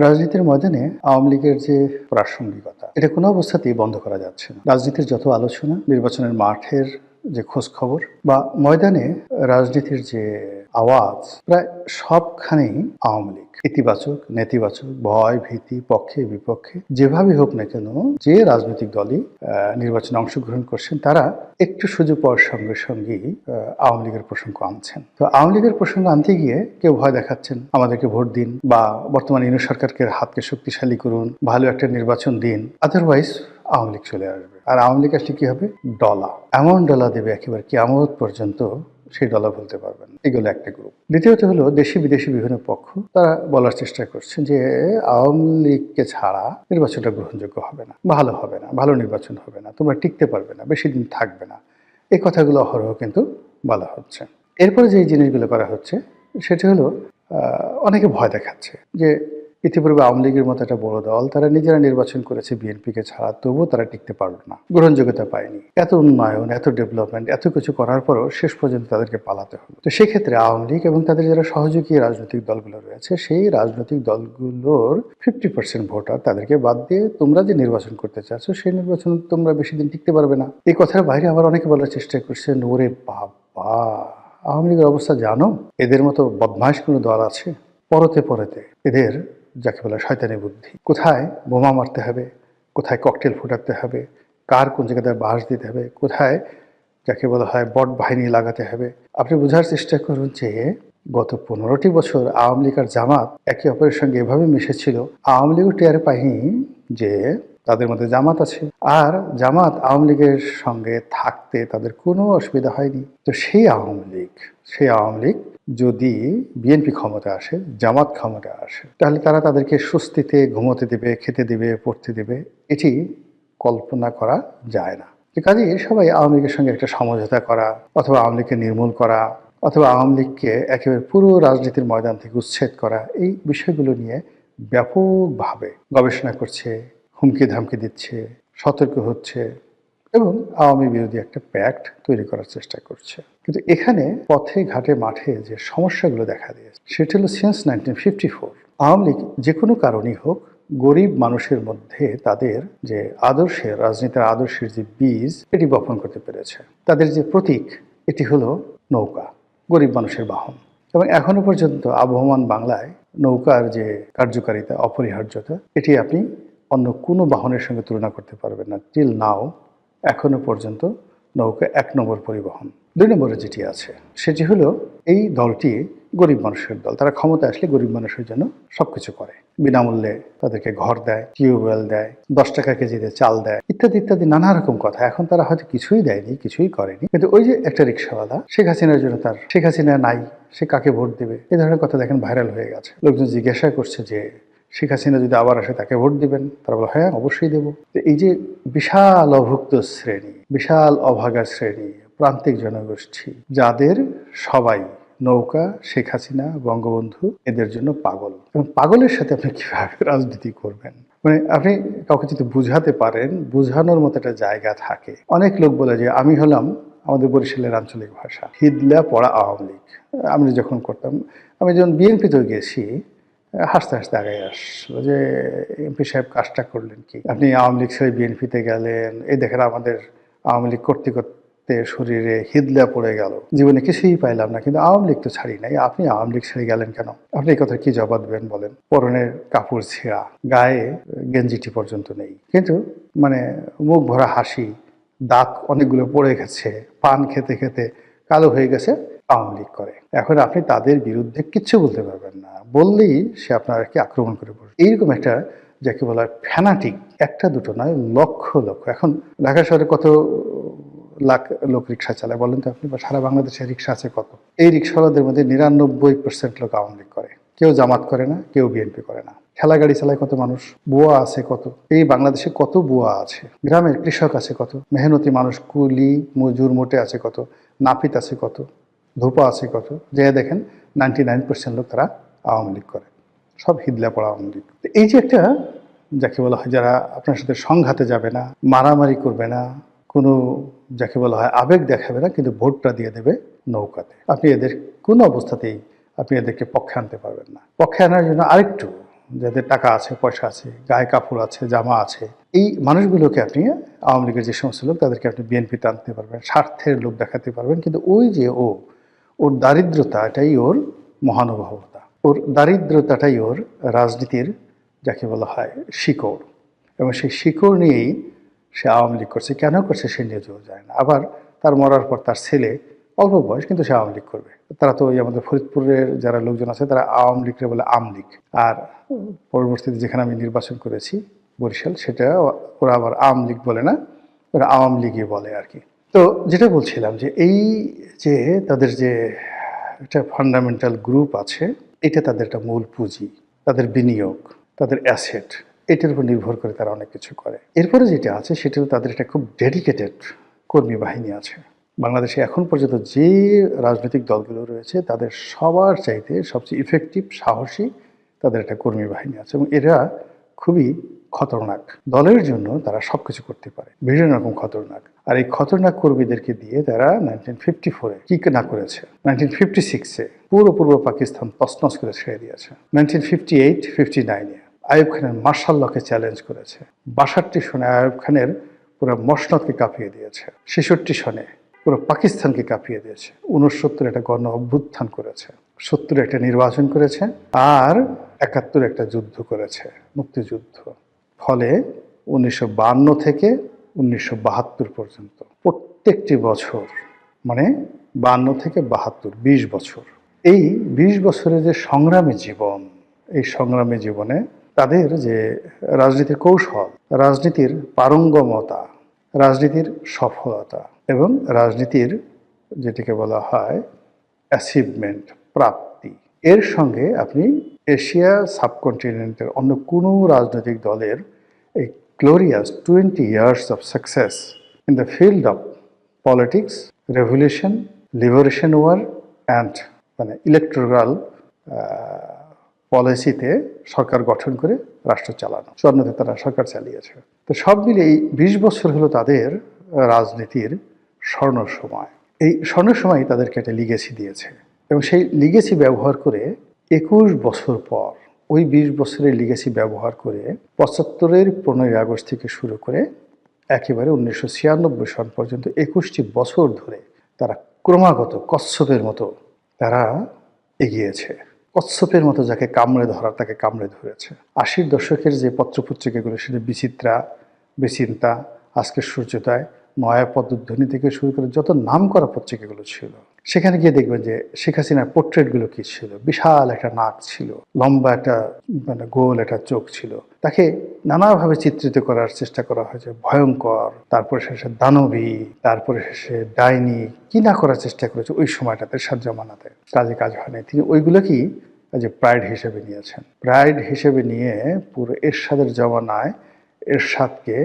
রাজনীতির ময়দানে আওয়ামী লীগের যে প্রাসঙ্গিকতা এটা কোনো অবস্থাতেই বন্ধ করা যাচ্ছে না। রাজনীতির যত আলোচনা, নির্বাচনের মাঠের যে খোঁজ খবর বা ময়দানে রাজনীতির যে আওয়াজ, প্রায় সবখানেই আওয়ামী লীগ। ইতিবাচক, নেতিবাচক, ভয়, ভীতি, পক্ষে বিপক্ষে যেভাবে হোক না কেন, যে রাজনৈতিক দলই নির্বাচনে অংশগ্রহণ করছেন তারা একটু সুযোগ পাওয়ার সঙ্গে সঙ্গেই আওয়ামী লীগের প্রসঙ্গ আনছেন। তো আওয়ামী লীগের প্রসঙ্গ আনতে গিয়ে কেউ ভয় দেখাচ্ছেন, আমাদেরকে ভোট দিন বা বর্তমান ইউনিট সরকারকে হাতকে শক্তিশালী করুন, ভালো একটা নির্বাচন দিন, আদারওয়াইজ আওয়ামী লীগ চলে আসবে। আর আওয়ামী লীগ আসলে কি হবে? ডলা, এমন ডলা দেবে একেবারে কিয়ামত পর্যন্ত সেই ডলা বলতে পারবেন। এগুলো একটা গ্রুপ। দ্বিতীয়ত হলো দেশি বিদেশি বিভিন্ন পক্ষ, তারা বলার চেষ্টা করছেন যে আওয়ামী লীগকে ছাড়া নির্বাচনটা গ্রহণযোগ্য হবে না, ভালো হবে না, ভালো নির্বাচন হবে না, তোমরা টিকতে পারবে না, বেশি দিন থাকবে না। এই কথাগুলো অহরহ কিন্তু বলা হচ্ছে। এরপরে যে জিনিসগুলো করা হচ্ছে সেটা হলো অনেকে ভয় দেখাচ্ছে যে ইতিপূর্বে আওয়ামী লীগের মতো একটা বড় দল, তারা নিজেরা নির্বাচন করেছে বিএনপিকে ছাড়া, তবুও তারা টিকতে পারলো না, গ্রহণযোগ্যতা পায়নি। এত উন্নয়ন, এত ডেভেলপমেন্ট, এত কিছু করার পরও শেষ পর্যন্ত তাদেরকে পালাতে হলো। তো সেক্ষেত্রে আওয়ামী লীগ এবং তাদের যারা সহযোগী রাজনৈতিক দলগুলো রয়েছে, সেই রাজনৈতিক দলগুলোর 50% ভোটার তাদেরকে বাদ দিয়ে তোমরা যে নির্বাচন করতে চাচ্ছ সেই নির্বাচন তোমরা বেশি দিন টিকতে পারবে না। এই কথার বাইরে আবার অনেকে বলার চেষ্টা করছেন, ওরে বাবা, আওয়ামী লীগের অবস্থা জানো? এদের মতো বদমাইশ কোনো দল আছে? পরতে পরতে এদের যাকে বলে শয়তানি বুদ্ধি, কোথায় বোমা মারতে হবে, কোথায় ককটেল ফুটাতে হবে, কার কোন জায়গায় বাঁশ দিতে হবে, কোথায় যাকে বলা হয় বট বাহিনী লাগাতে হবে। আপনি বোঝার চেষ্টা করুন যে গত 15টি বছর আওয়ামী লীগ আর জামাত একে অপরের সঙ্গে এভাবে মিশেছিল, আওয়ামী লীগও টের পায়নি যে তাদের মধ্যে জামাত আছে, আর জামাত আওয়ামী লীগের সঙ্গে থাকতে তাদের কোনো অসুবিধা হয়নি। তো সেই আওয়ামী লীগ যদি বিএনপি ক্ষমতা আসে, জামাত ক্ষমতা আসে, তাহলে তারা তাদেরকে স্বস্তিতে ঘুমোতে দেবে, খেতে দেবে, পড়তে দেবে, এটি কল্পনা করা যায় না। কাজেই সবাই আওয়ামী লীগের সঙ্গে একটা সমঝোতা করা, অথবা আওয়ামী লীগকে নির্মূল করা, অথবা আওয়ামী লীগকে একেবারে পুরো রাজনীতির ময়দান থেকে উচ্ছেদ করা, এই বিষয়গুলো নিয়ে ব্যাপকভাবে গবেষণা করছে, হুমকি ধামকি দিচ্ছে, সতর্ক হচ্ছে এবং আওয়ামী বিরোধী একটা প্যাক্ট তৈরি করার চেষ্টা করছে। কিন্তু এখানে পথে ঘাটে মাঠে যে সমস্যাগুলো দেখা দিয়েছে সেটা হলো সিন্স 1954 আওয়ামী লীগ যে কোনো কারণেই হোক গরিব মানুষের মধ্যে তাদের যে আদর্শের, রাজনীতির আদর্শের যে বীজ, এটি বপন করতে পেরেছে। তাদের যে প্রতীক, এটি হলো নৌকা, গরিব মানুষের বাহন। এবং এখনো পর্যন্ত আবহমান বাংলায় নৌকার যে কার্যকারিতা, অপরিহার্যতা, এটি আপনি অন্য কোনো বাহনের সঙ্গে তুলনা করতে পারবেন না। টিল নাও এখনো পর্যন্ত নৌকা 1 নম্বর পরিবহন। 2 নম্বরে যেটি আছে সেটি হলো এই দলটি গরিব মানুষের দল। তারা ক্ষমতা আসলে গরিব মানুষের জন্য সবকিছু করে, বিনামূল্যে তাদেরকে ঘর দেয়, টিউবওয়েল দেয়, 10 টাকা কেজিতে চাল দেয়, ইত্যাদি ইত্যাদি নানা রকম কথা। এখন তারা হয়তো কিছুই দেয়নি, কিছুই করেনি, কিন্তু ওই যে একটা রিক্সাওয়ালা, শেখ হাসিনার জন্য তার, শেখ হাসিনা নাই, সে কাকে ভোট দেবে, এই ধরনের কথা দেখেন ভাইরাল হয়ে গেছে। লোকজন জিজ্ঞাসা করছে যে শেখ হাসিনা যদি আবার আসে তাকে ভোট দিবেন? তারা বলে হ্যাঁ, অবশ্যই দেব। এই যে বিশাল অভুক্ত শ্রেণী, বিশাল অভাগা শ্রেণী, প্রান্তিক জনগোষ্ঠী, যাদের সবাই নৌকা, শেখ হাসিনা, বঙ্গবন্ধু, এদের জন্য পাগল। এবং পাগলের সাথে আপনি কিভাবে রাজনীতি করবেন? মানে আপনি কাউকে যদি বুঝাতে পারেন, বুঝানোর মতো একটা জায়গা থাকে। অনেক লোক বলে যে আমি হলাম, আমাদের বরিশালের আঞ্চলিক ভাষা, হিদলা পড়া আওয়ামী লীগ। আমি যখন করতাম, আমি যখন বিএনপিতেও গেছি, হাসতে হাসতে আগে আসলো যে এমপি সাহেব কাজটা করলেন কি, আপনি আওয়ামী লীগ ছেড়ে বিএনপিতে গেলেন, এই দেখেন আমাদের আওয়ামী লীগ করতে করতে শরীরে হিদলা পড়ে গেল, জীবনে কিছুই পাইলাম না, কিন্তু আওয়ামী লীগ তো ছাড়ি নাই, আপনি আওয়ামী লীগ ছেড়ে গেলেন কেন? আপনি এই কথা কি জবাব দেবেন বলেন? পরনের কাপড় ছেঁড়া, গায়ে গেঞ্জিটি পর্যন্ত নেই, কিন্তু মানে মুখ ভরা হাসি, দাঁত অনেকগুলো পড়ে গেছে, পান খেতে খেতে কালো হয়ে গেছে, আওয়ামী লীগ করে। এখন আপনি তাদের বিরুদ্ধে কিচ্ছু বলতে পারবেন না, বললেই সে আপনাকে আক্রমণ করে পড়বে। এইরকম একটা যাকে বলা হয় ফ্যানাটিক, একটা দুটো নয়, লক্ষ লক্ষ। এখন ঢাকা শহরে কত লাখ লোক রিক্সা চালায় বলেন তো আপনি? বা সারা বাংলাদেশে রিক্সা আছে কত? এই রিক্সাওয়ালাদের মধ্যে 99% লোক আওয়ামী লীগ করে, কেউ জামাত করে না, কেউ বিএনপি করে না। ঠেলা গাড়ি চালায় কত মানুষ, বুয়া আছে কত, এই বাংলাদেশে কত বুয়া আছে, গ্রামের কৃষক আছে কত, মেহনতি মানুষ, কুলি মজুর মোটে আছে কত, নাপিত আছে কত, ধোপা আছে কত, যে দেখেন 99% লোক তারা আওয়ামী লীগ করে, সব হিদলা পড়া আওয়ামী লীগ। এই যে একটা যাকে বলা হয় যারা আপনার সাথে সংঘাতে যাবে না, মারামারি করবে না, কোনো যাকে বলা হয় আবেগ দেখাবে না, কিন্তু ভোটটা দিয়ে দেবে নৌকাতে, আপনি এদের কোনো অবস্থাতেই আপনি এদেরকে পক্ষে আনতে পারবেন না। পক্ষে আনার জন্য আরেকটু যাদের টাকা আছে, পয়সা আছে, গায়ে কাপড় আছে, জামা আছে, এই মানুষগুলোকে আপনি আওয়ামী লীগের যে সমস্ত লোক তাদেরকে আপনি বিএনপিতে আনতে পারবেন, স্বার্থের লোক দেখাতে পারবেন। কিন্তু ওই যে ওর দারিদ্রতা, এটাই ওর মহানুভবতা, ওর দারিদ্রতাটাই ওর রাজনীতির যাকে বলা হয় শিকড়। এবং সেই শিকড় নিয়েই সে আওয়ামী লীগ করছে। কেন করছে সে নিজেও যায় না। আবার তার মরার পর তার ছেলে অল্প বয়স, কিন্তু সে আওয়ামী লীগ করবে। তারা তো ওই আমাদের ফরিদপুরের যারা লোকজন আছে তারা আওয়ামী লীগকে বলে আমলীগ। আর পরবর্তীতে যেখানে আমি নির্বাচন করেছি বরিশাল, সেটা ওরা আবার আওয়ামী লীগ বলে না, ওরা আওয়ামী লীগই বলে আর কি। তো যেটা বলছিলাম যে এই যে তাদের যে একটা ফান্ডামেন্টাল গ্রুপ আছে, এটা তাদের একটা মূল পুঁজি, তাদের বিনিয়োগ, তাদের অ্যাসেট, এটার উপর নির্ভর করে তারা অনেক কিছু করে। এরপরে যেটা আছে সেটাও তাদের একটা খুব ডেডিকেটেড কর্মী বাহিনী আছে। বাংলাদেশে এখন পর্যন্ত যে রাজনৈতিক দলগুলো রয়েছে তাদের সবার চাইতে সবচেয়ে ইফেক্টিভ, সাহসী তাদের একটা কর্মী বাহিনী আছে, এবং এরা খুবই খতরনাক। দলের জন্য তারা সব কিছু করতে পারে, বিভিন্ন রকম খতরনাক। আর এই খতরনাক কর্মীদেরকে দিয়ে তারা 1954-এ কি না করেছে, 1956-এ পুরো পূর্ব পাকিস্তান তছনছ করে ছেড়ে দিয়েছে, 1958-59-এ আইয়ুব খানের মার্শাল লকে চ্যালেঞ্জ করেছে, 62 সনে আইয়ুব খানের পুরো মসনদকে কাঁপিয়ে দিয়েছে, 66 সনে পুরো পাকিস্তানকে কাঁপিয়ে দিয়েছে, 69 একটা গণ অভ্যুত্থান করেছে, 70 একটা নির্বাচন করেছে, আর 71 একটা যুদ্ধ করেছে, মুক্তিযুদ্ধ। ফলে 1952 থেকে 1972 পর্যন্ত প্রত্যেকটি বছর, মানে 52 থেকে 72, 20 বছর, এই 20 বছরের যে সংগ্রামী জীবন, এই সংগ্রামী জীবনে তাদের যে রাজনীতির কৌশল, রাজনীতির পারঙ্গমতা, রাজনীতির সফলতা এবং রাজনীতির যেটাকে বলা হয় অ্যাচিভমেন্ট, প্রাপ্তি, এর সঙ্গে আপনি এশিয়া সাবকন্টিনেন্টের অন্য কোনো রাজনৈতিক দলের এই glorious 20 years of success in the field of politics, revolution, liberation war and মানে ইলেকটোরাল পলিসিতে সরকার গঠন করে রাষ্ট্র চালানো, স্বর্ণতে তারা সরকার চালিয়েছে। তো সব মিলে এই 20 বছর হলো তাদের রাজনীতির স্বর্ণ সময়। এই স্বর্ণ সময় তাদেরকে একটা লিগেসি দিয়েছে, এবং সেই লিগেসি ব্যবহার করে 21 বছর পর ওই 20 বছরের লিগেসি ব্যবহার করে 75-এর 15ই আগস্ট থেকে শুরু করে একেবারে 1996 সন পর্যন্ত 21টি বছর ধরে তারা ক্রমাগত কচ্ছপের মতো তারা এগিয়েছে। কচ্ছপের মতো যাকে কামড়ে ধরার তাকে কামড়ে ধরেছে। 80-র দশকের যে পত্রপত্রিকাগুলো, সেটা বিচিত্রা, বিচিন্তা, আজকের সূর্যোদয়, নয়া পদধ্বনি থেকে শুরু করে যত নাম করা পত্রিকাগুলো ছিল, সেখানে গিয়ে দেখবেন যে শেখ হাসিনার পোর্ট্রেটগুলো কি ছিল। বিশাল একটা নাক ছিল, লম্বা একটা মানে গোল একটা চোখ ছিল, তাকে নানাভাবে চিত্রিত করার চেষ্টা করা হয়েছে, ভয়ঙ্কর, তারপরে শেষে দানবী, তারপরে শেষে ডাইনি, কি না করার চেষ্টা করেছে ওই সময়টাতে, এরশাদ জামানাতে। কাজ হয়নি, তিনি ওইগুলোকেই যে প্রাইড হিসেবে নিয়েছেন। প্রাইড হিসেবে নিয়ে পুরো এরশাদের জমানায় এরশাদকে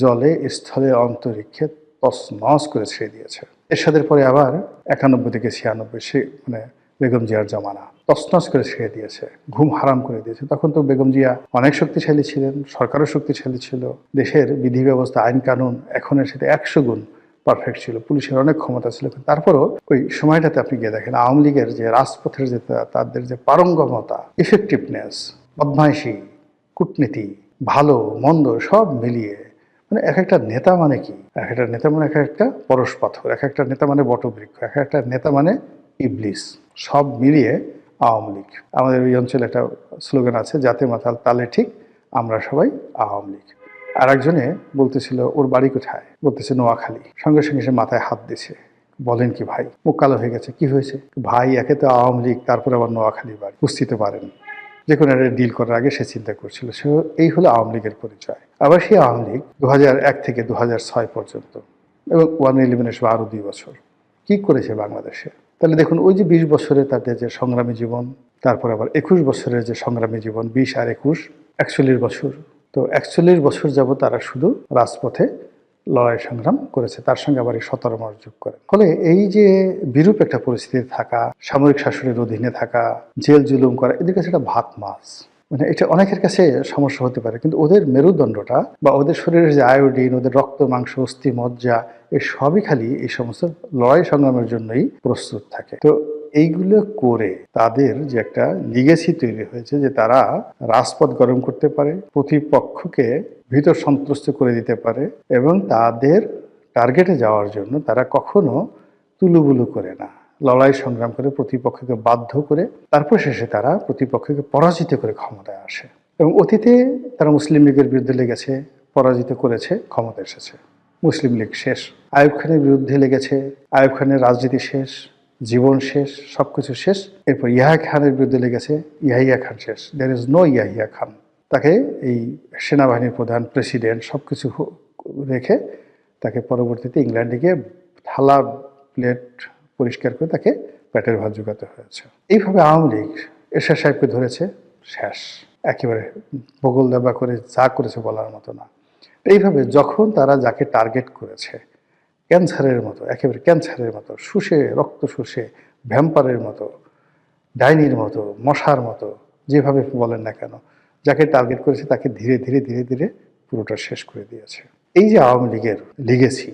জলে, স্থলে, অন্তরিক্ষে তছনছ করে ছেড়ে দিয়েছে। এরশাদের পরে আবার 91 থেকে 96 সে মানে বেগম জিয়ার জমানা, তছনছ করে ছেড়ে দিয়েছে, ঘুম হারাম করে দিয়েছে। তখন তো বেগম জিয়া অনেক শক্তিশালী ছিলেন, সরকারও শক্তিশালী ছিল, দেশের বিধি ব্যবস্থা, আইন কানুন এখনের সাথে 100 গুণ পারফেক্ট ছিল, পুলিশের অনেক ক্ষমতা ছিল। তারপরও ওই সময়টাতে আপনি গিয়ে দেখেন আওয়ামী লীগের যে রাজপথের যে তাদের যে পারঙ্গমতা, ইফেক্টিভনেস, বদমাইশি, কূটনীতি, ভালো মন্দ সব মিলিয়ে, মানে এক একটা নেতা মানে কি, এক একটা নেতা মানে এক একটা পরশ পাথর, এক একটা নেতা মানে বটবৃক্ষ, এক একটা নেতা মানে ইবলিস, সব মিলিয়ে আওয়ামী লীগ। আমাদের ওই অঞ্চলে একটা স্লোগান আছে, জাতে মাতাল তালে ঠিক, আমরা সবাই আওয়ামী লীগ। আর একজনে বলতেছিল ওর বাড়ি কোথায়, বলতেছে নোয়াখালী, সঙ্গে সঙ্গে সে মাথায় হাত দিছে, বলেন কি ভাই, মুখ কালো হয়ে গেছে, কি হয়েছে ভাই, একে তো আওয়ামী লীগ, তারপরে আবার নোয়াখালী বাড়ি, বুঝতে পারেন। যে কোনো একটা ডিল করার আগে সে চিন্তা করছিল। সে এই হলো আওয়ামী লীগের পরিচয়। আবার সেই আওয়ামী লীগ 2001 থেকে 2006 পর্যন্ত, এবং 111 সব আরও 2 বছর কি করেছে বাংলাদেশে। তাহলে দেখুন ওই যে 20 বছরে তাদের যে সংগ্রামী জীবন, তারপর আবার 21 বছরের যে সংগ্রামী জীবন, 20 আর 21 41 বছর। তো 41 বছর যাবত তারা শুধু রাজপথে লড়াই সংগ্রাম করেছে, তার সঙ্গে আবার এই 17 মাস যোগ করে। ফলে এই যে বিরূপ একটা পরিস্থিতি থাকা, সামরিক শাসনের অধীনে থাকা, জেল জুলুম করা, এদের কাছে এটা ভাত মাছ, মানে এটা অনেকের কাছে সমস্যা হতে পারে, কিন্তু ওদের মেরুদণ্ডটা বা ওদের শরীরের যে আয়োডিন, ওদের রক্ত, মাংস, অস্থি, মজ্জা, এই সবই খালি এই সমস্ত লড়াই সংগ্রামের জন্যই প্রস্তুত থাকে। তো এইগুলো করে তাদের যে একটা লিগেসি তৈরি হয়েছে যে তারা রাজপথ গরম করতে পারে, প্রতিপক্ষকে ভীত সন্ত্রস্ত করে দিতে পারে এবং তাদের টার্গেটে যাওয়ার জন্য তারা কখনো তুলুবুলু করে না, লড়াই সংগ্রাম করে প্রতিপক্ষকে বাধ্য করে তারপর শেষে তারা প্রতিপক্ষকে পরাজিত করে ক্ষমতায় আসে। এবং অতীতে তারা মুসলিম লীগের বিরুদ্ধে লেগেছে, পরাজিত করেছে, ক্ষমতা এসেছে। মুসলিম লীগ শেষ, আইয়ুব খানের বিরুদ্ধে লেগেছে, আইয়ুব খানের রাজনীতি শেষ, জীবন শেষ, সবকিছু শেষ। এরপর ইয়াহিয়া খানের বিরুদ্ধে লেগেছে, ইয়াহিয়া খান শেষ, there is no Yahya Khan. তাকে এই সেনাবাহিনীর প্রধান, প্রেসিডেন্ট সবকিছু রেখে তাকে পরবর্তীতে ইংল্যান্ডে গিয়ে থালা প্লেট পরিষ্কার করে তাকে পেটের ভাত জোগাতে হয়েছে। এইভাবে আওয়ামী লীগ এরশাদ সাহেবকে ধরেছে, শেষ, একেবারে বগল দাবা করে যা করেছে বলার মতো না। এইভাবে যখন তারা যাকে টার্গেট করেছে, ক্যান্সারের মতো, একেবারে ক্যান্সারের মতো শুষে, রক্ত শুষে, ভ্যাম্পারের মতো, ডাইনির মতো, মশার মতো, যেভাবে বলেন না কেন, যাকে টার্গেট করেছে তাকে ধীরে ধীরে ধীরে ধীরে পুরোটা শেষ করে দিয়েছে। এই যে আওয়ামী লীগের লিগেসি,